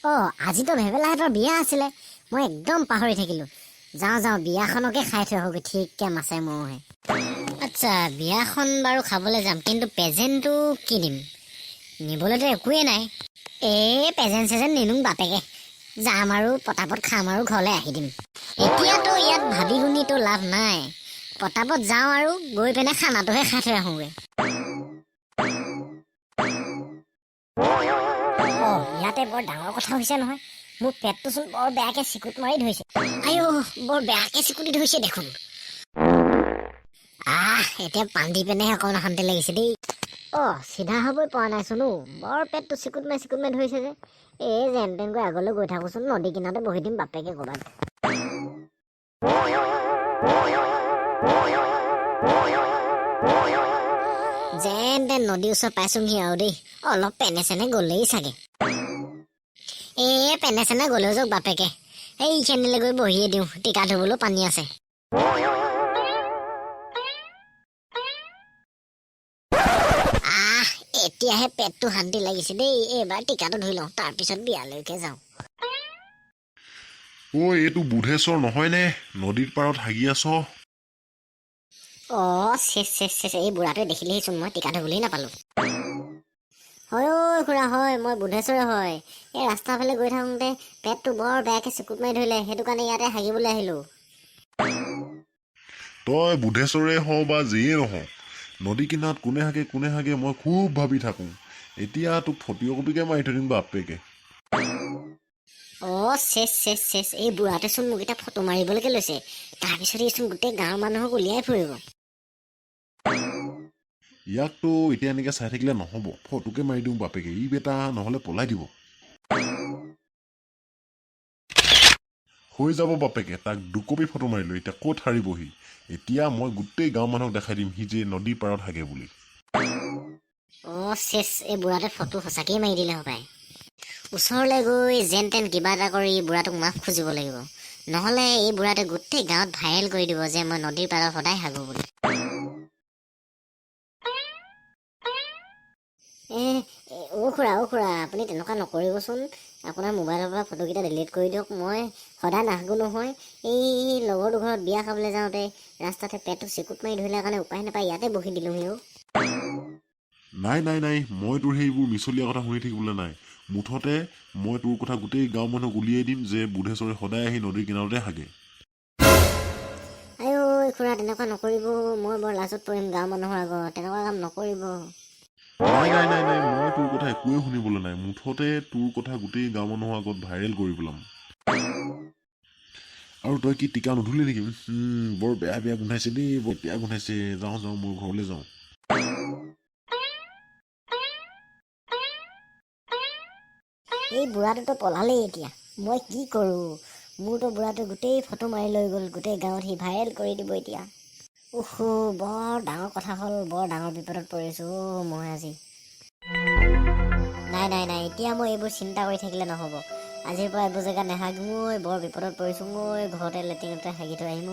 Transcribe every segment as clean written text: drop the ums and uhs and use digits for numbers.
আজিতো ভেবেলাহঁতৰ বিয়া আছিলে, মই একদম পাহৰি থাকিলোঁ। যাওঁ বিয়াখনকে খাই থৈ আহোঁগৈ ঠিককৈ মাছে মঙহে। আচ্ছা, বিয়াখন বাৰু খাবলৈ যাম, কিন্তু প্ৰেজেণ্টটো কি দিম? নিবলৈতো একোৱেই নাই। প্ৰেজেণ্ট চেজেণ্ট নিনিওঁ বাপেকে, যাম আৰু পটাপট খাম আৰু ঘৰলৈ আহি দিম। এতিয়াতো ইয়াত ভাবি শুনিতো লাভ নাই, পটাপট যাওঁ আৰু গৈ পিনে খানাটোহে খাই থৈ আহোঁগৈ। ইয়াতে বৰ ডাঙৰ কথা হৈছে নহয়, মোৰ পেটটোচোন বৰ বেয়াকে চিকুট মাৰি ধৰিছে। বৰ বেয়াকে চিকুটি ধৰিছে দেখোন। এতিয়া পানী দি পিনেহে অকণ শান্তি লাগিছে দেই। চিধা হ'বই পৰা নাইচোন। বৰ পেটটো চিকুট মাৰি ধৰিছে যে। যেন তেনকৈ আগলৈ গৈ থাকোচোন, নদী কিনাৰতে বহি দিম বাপেকে ক'ৰবাত। যেন তেন নদীৰ ওচৰত পাইছোহি আৰু দেই। অলপ পেনে চেনে গ'লেই চাগে। পেনে চেনে গ'লেও যাওক বাপেকে, এইখিনিলৈ গৈ বহিয়ে দিওঁ, টিকা ধুবলৈও পানী আছে। এতিয়াহে পেটটো শান্তি লাগিছে দেই। এইবাৰ টিকাটো ধুই লওঁ, তাৰপিছত বিয়ালৈকে যাওঁ। এইটো বুধেশ্বৰ নহয়নে? নদীৰ পাৰত হাগি আছ? এই বুঢ়াটোৱে দেখিলেহিচোন মই টিকা ধুবলৈ নাপালোঁ। হয় খুৰা, হয়, মই বুধেশ্বৰে হয়। এই ৰাস্তাৰ ফালে গৈ থাকোঁতে পেটটো বৰ বেয়াকে চিকুট মাৰি ধৰিলে, সেইটো কাৰণে ইয়াতে হাগিবলৈ আহিলোঁ। তই বুধেশ্বৰে হওঁ বা যিয়ে নহওঁ, নদী কিনাৰত কোনে হাগে মই খুব ভাবি থাকোঁ। এতিয়া তোক ফটিঅকপিকে মাৰি থৈ দিম বাপেকে। এই বুঢ়াটোচোন মোক এতিয়া ফটো মাৰিবলৈকে লৈছে, তাৰপিছত এইচোন গোটেই গাঁৱৰ মানুহক উলিয়াই ফুৰিব। ইয়াকতো এতিয়া এনেকৈ চাই থাকিলে নহ'ব, ফটোকে মাৰি দিওঁ বাপেকে, ই বেটা নহ'লে পলাই দিব। হৈ যাব বাপেকে, তাক দুকপি ফটো মাৰিলোঁ, এতিয়া ক'ত হাৰিবহি। এতিয়া মই গোটেই গাঁৱৰ মানুহক দেখাই দিম সি যে নদীৰ পাৰত হাগে বুলি। এই বুঢ়াটোৱে ফটো সঁচাকেই মাৰি দিলে হপায়। ওচৰলৈ গৈ যেন তেন কিবা এটা কৰি বুঢ়াটোক মাফ খুজিব লাগিব, নহ'লে এই বুঢ়াটোৱে গোটেই গাঁৱত ভাইৰেল কৰি দিব যে মই নদীৰ পাৰত সদায় হাগো বুলি। খুৰা, আপুনি তেনেকুৱা নকৰিবচোন। আপোনাৰ মোবাইলৰ পৰা ফটোকেইটা ডিলিট কৰি দিয়ক। মই সদায় নাহাগো নহয়। এই লগৰ দুঘৰত বিয়া খাবলৈ যাওঁতে ৰাস্তাতে পেটটো চিকুট মাৰি ধৰিলে কাৰণে উপায় নাপায় ইয়াতে বহি দিলোঁহি। নাই, মই তোৰ সেইবোৰ মিছলীয়া কথা শুনি থাকিবলৈ নাই। মুঠতে মই তোৰ কথা গোটেই গাঁৱৰ মানুহক উলিয়াই দিম যে বুধেশ্বৰে সদায় আহি নদীৰ কিনাৰতে হাগে। খুৰা, তেনেকুৱা নকৰিব, মই বৰ লাজত পৰিম গাঁৱৰ মানুহৰ আগত, তেনেকুৱা কাম নকৰিব। নাই, মই তোৰ কথা একোৱেই শুনিবলৈ নাই। মুঠতে তোৰ কথা গোটেই গাঁৱৰ মানুহৰ আগত ভাইৰেল কৰি পেলাম। আৰু তই কি টিকা নুধুলি নেকি? বৰ বেয়া গোন্ধাইছে দেই, বৰ বেয়া গোন্ধাইছে। যাওঁ, মোৰ ঘৰলৈ যাওঁ। এই বুঢ়াটোতো পলালেই এতিয়া, মই কি কৰোঁ? মোৰতো বুঢ়াটো গোটেই ফটো মাৰি লৈ গ'ল, গোটেই গাঁৱত সি ভাইৰেল কৰি দিব এতিয়া। বৰ ডাঙৰ কথা হ'ল, বৰ ডাঙৰ বিপদত পৰিছোঁ মই আজি। নাই, এতিয়া মই এইবোৰ চিন্তা কৰি থাকিলে নহ'ব। আজিৰ পৰা এইবোৰ জেগাত নেহাগোঁ। বৰ বিপদত পৰিছোঁ। ঘৰতে লেট্ৰিনতে হাগি থৈ আহিম।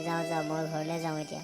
যাওঁ, মই ঘৰলৈ যাওঁ এতিয়া।